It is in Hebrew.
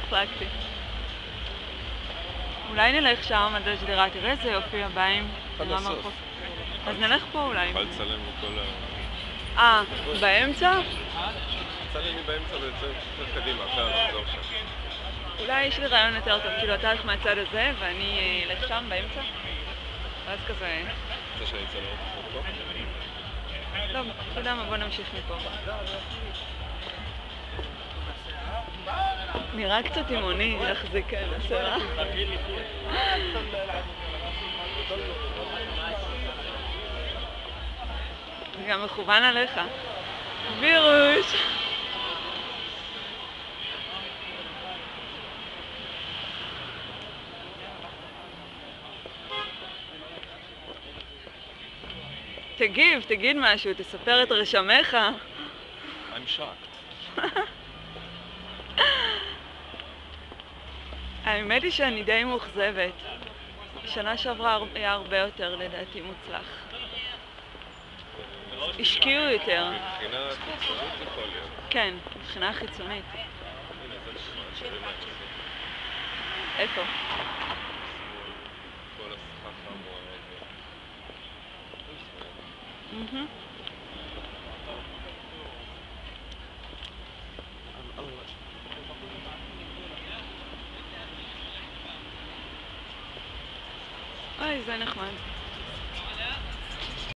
החלקתי. אולי נלך שם עד השדרה, תראה איזה יופי הבאים. עד הסוף. אז נלך פה אולי. נוכל לצלם מכל ה... באמצע? צלם לי באמצע ויוצא יותר קדימה, אחרי הנחזור שם. אולי יש לי רעיון יותר טוב, כאילו אתה הולך מהצד הזה ואני אלך שם באמצע? ואז כזה... רוצה שאני אצלם אותך פה? לא, אתה יודע מה, בוא נמשיך מפה. נראה קצת אימוני להחזיק כאלה סרט. זה גם מכוון עליך. וירוש! תגיד משהו, תספר את רשמך. I'm shocked. האמת היא שאני די מאוכזבת. שנה שעברה היה הרבה יותר לדעתי מוצלח. השקיעו יותר. מבחינה חיצונית יכול להיות. כן, מבחינה חיצונית. הנה, זה נחמד, שווה מעט. איפה? כל הסכך המואר. אוי, זה נחמד.